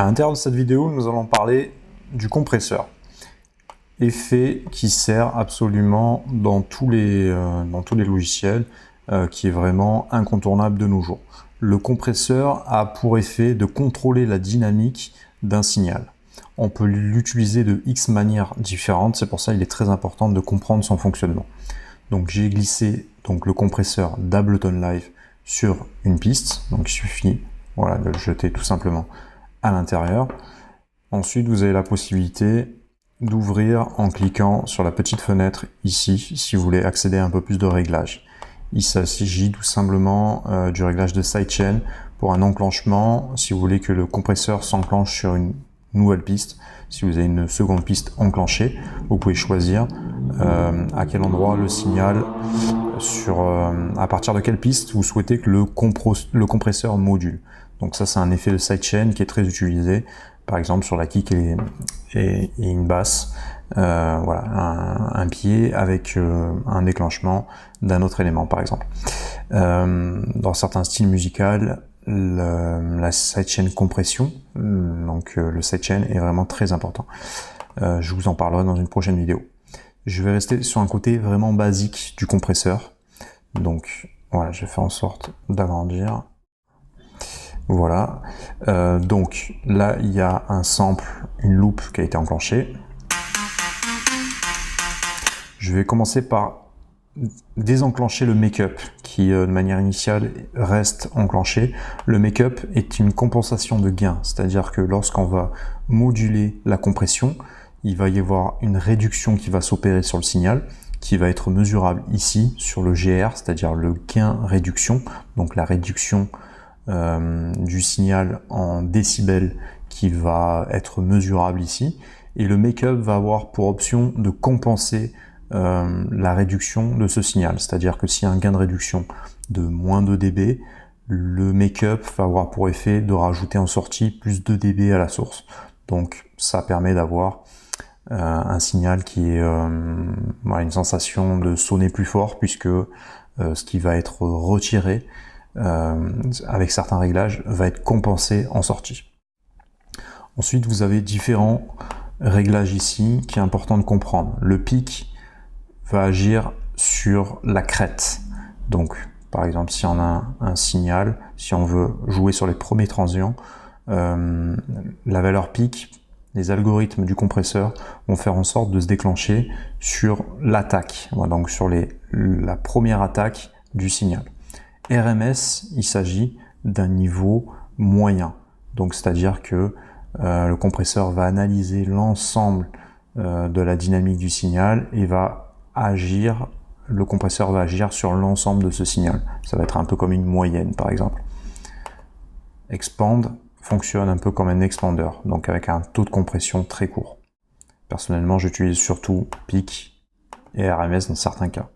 À l'intérieur de cette vidéo, nous allons parler du compresseur. Effet qui sert absolument dans tous les logiciels, qui est vraiment incontournable de nos jours. Le compresseur a pour effet de contrôler la dynamique d'un signal. On peut l'utiliser de X manières différentes, c'est pour ça qu'il est très important de comprendre son fonctionnement. Donc j'ai glissé le compresseur d'Ableton Live sur une piste, donc il suffit de le jeter tout simplement à l'intérieur. Ensuite, vous avez la possibilité d'ouvrir en cliquant sur la petite fenêtre ici, si vous voulez accéder à un peu plus de réglages. Il s'agit tout simplement du réglage de sidechain pour un enclenchement, si vous voulez que le compresseur s'enclenche sur une nouvelle piste. Si vous avez une seconde piste enclenchée, vous pouvez choisir à quel endroit le signal, à partir de quelle piste vous souhaitez que le compresseur module. Donc ça, c'est un effet de sidechain qui est très utilisé, par exemple sur la kick et une basse, un pied avec un déclenchement d'un autre élément, par exemple. Dans certains styles musicaux, la sidechain compression, le sidechain est vraiment très important. Je vous en parlerai dans une prochaine vidéo. Je vais rester sur un côté vraiment basique du compresseur. Donc voilà, je vais faire en sorte d'agrandir. Voilà, donc là il y a un sample, une loop qui a été enclenchée. Je vais commencer par désenclencher le make-up qui de manière initiale reste enclenché. Le make-up est une compensation de gain, c'est-à-dire que lorsqu'on va moduler la compression, il va y avoir une réduction qui va s'opérer sur le signal, qui va être mesurable ici sur le GR, c'est-à-dire le gain réduction, donc la réduction du signal en décibels qui va être mesurable ici, et le make-up va avoir pour option de compenser la réduction de ce signal, c'est-à-dire que s'il y a un gain de réduction de moins 2 dB, le make-up va avoir pour effet de rajouter en sortie plus 2 dB à la source. Donc ça permet d'avoir un signal qui est une sensation de sonner plus fort, puisque ce qui va être retiré avec certains réglages va être compensé en sortie. Ensuite, vous avez différents réglages ici qui est important de comprendre. Le pic va agir sur la crête. Donc, par exemple, si on a un signal, si on veut jouer sur les premiers transients, la valeur pic, les algorithmes du compresseur vont faire en sorte de se déclencher sur l'attaque, donc sur la première attaque du signal. RMS, il s'agit d'un niveau moyen, donc c'est-à-dire que le compresseur va analyser l'ensemble de la dynamique du signal et le compresseur va agir sur l'ensemble de ce signal. Ça va être un peu comme une moyenne, par exemple. Expand fonctionne un peu comme un expander, donc avec un taux de compression très court. Personnellement, j'utilise surtout pic et RMS dans certains cas.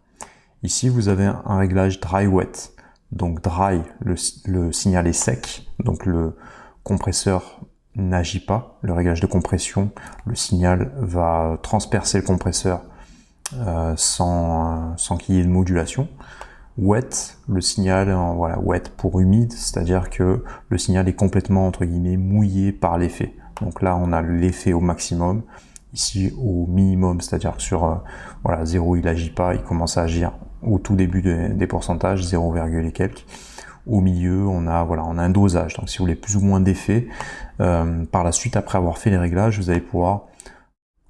Ici, vous avez un réglage dry-wet. Donc dry, le signal est sec, donc le compresseur n'agit pas. Le réglage de compression, le signal va transpercer le compresseur sans qu'il y ait de modulation. Wet, le signal, wet pour humide, c'est-à-dire que le signal est complètement entre guillemets mouillé par l'effet. Donc là, on a l'effet au maximum, ici au minimum, c'est-à-dire que sur 0 il agit pas, il commence à agir au tout début des pourcentages, 0, et quelques. Au milieu, on a un dosage. Donc si vous voulez plus ou moins d'effet, par la suite, après avoir fait les réglages, vous allez pouvoir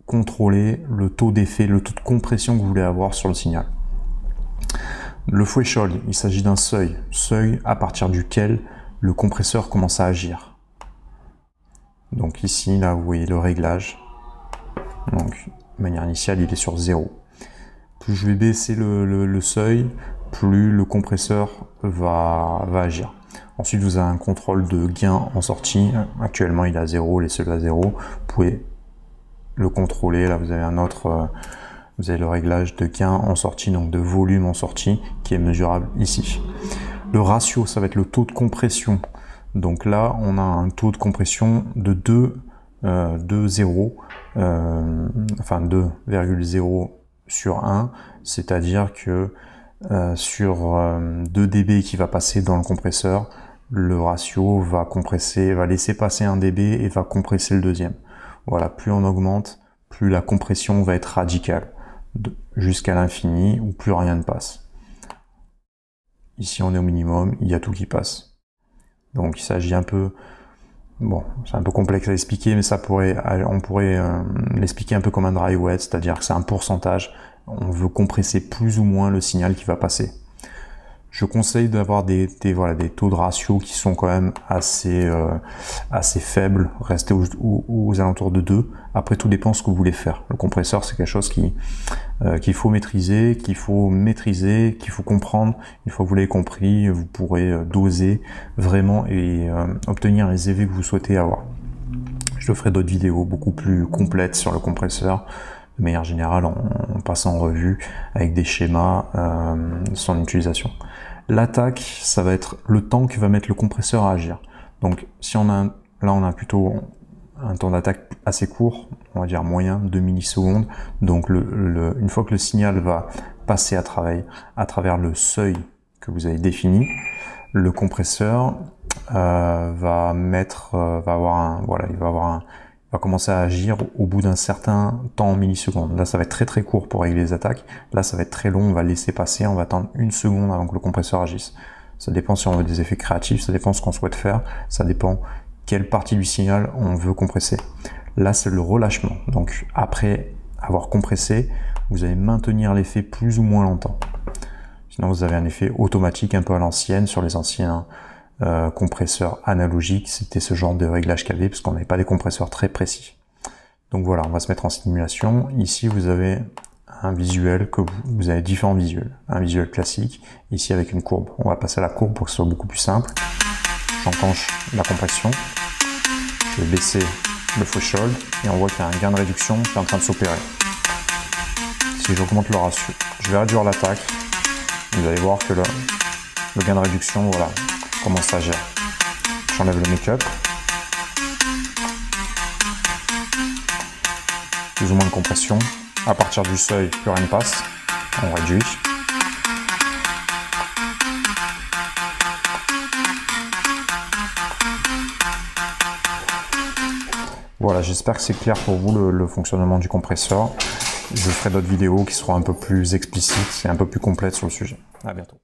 contrôler le taux d'effet, le taux de compression que vous voulez avoir sur le signal. Le threshold, il s'agit d'un seuil à partir duquel le compresseur commence à agir. Donc ici, là, vous voyez le réglage. Donc, de manière initiale, il est sur 0. Plus je vais baisser le seuil, plus le compresseur va agir. Ensuite, vous avez un contrôle de gain en sortie. Actuellement, il est à 0, les seuils à 0. Vous pouvez le contrôler. Là, vous avez vous avez le réglage de gain en sortie, donc de volume en sortie, qui est mesurable ici. Le ratio, ça va être le taux de compression. Donc là, on a un taux de compression de 2,0 sur 1, c'est-à-dire que sur 2 dB qui va passer dans le compresseur, le ratio va compresser, va laisser passer 1 dB et va compresser le deuxième. Voilà, plus on augmente, plus la compression va être radicale, jusqu'à l'infini, où plus rien ne passe. Ici, on est au minimum, il y a tout qui passe. Donc, il s'agit un peu... Bon, c'est un peu complexe à expliquer, mais on pourrait l'expliquer un peu comme un dry wet, c'est-à-dire que c'est un pourcentage. On veut compresser plus ou moins le signal qui va passer. Je conseille d'avoir des taux de ratio qui sont quand même assez faibles, rester aux alentours de 2. Après, tout dépend de ce que vous voulez faire. Le compresseur, c'est quelque chose qu'il faut maîtriser, qu'il faut comprendre. Une fois que vous l'avez compris, vous pourrez doser vraiment et obtenir les effets que vous souhaitez avoir. Je ferai d'autres vidéos beaucoup plus complètes sur le compresseur, de manière générale, en passant en revue avec des schémas son utilisation. L'attaque, ça va être le temps que va mettre le compresseur à agir. Donc si on a plutôt un temps d'attaque assez court, on va dire moyen, 2 millisecondes. Donc une fois que le signal va passer à travers le seuil que vous avez défini, le compresseur va commencer à agir au bout d'un certain temps en millisecondes. Là, ça va être très très court pour régler les attaques. Là, ça va être très long, on va laisser passer, on va attendre 1 seconde avant que le compresseur agisse. Ça dépend si on veut des effets créatifs, ça dépend ce qu'on souhaite faire, ça dépend quelle partie du signal on veut compresser. Là, c'est le relâchement. Donc, après avoir compressé, vous allez maintenir l'effet plus ou moins longtemps. Sinon, vous avez un effet automatique un peu à l'ancienne sur les anciens compresseurs analogiques, c'était ce genre de réglage qu'il y avait parce qu'on n'avait pas des compresseurs très précis. Donc voilà, on va se mettre en simulation. Ici, vous avez un visuel vous avez différents visuels. Un visuel classique, ici avec une courbe. On va passer à la courbe pour que ce soit beaucoup plus simple. J'enclenche la compression. Je vais baisser le threshold et on voit qu'il y a un gain de réduction qui est en train de s'opérer. Si j'augmente le ratio, je vais réduire l'attaque. Vous allez voir que le gain de réduction, voilà, commence à agir. J'enlève le make-up. Plus ou moins de compression. À partir du seuil, plus rien ne passe. On réduit. Voilà, j'espère que c'est clair pour vous le fonctionnement du compresseur. Je ferai d'autres vidéos qui seront un peu plus explicites et un peu plus complètes sur le sujet. À bientôt.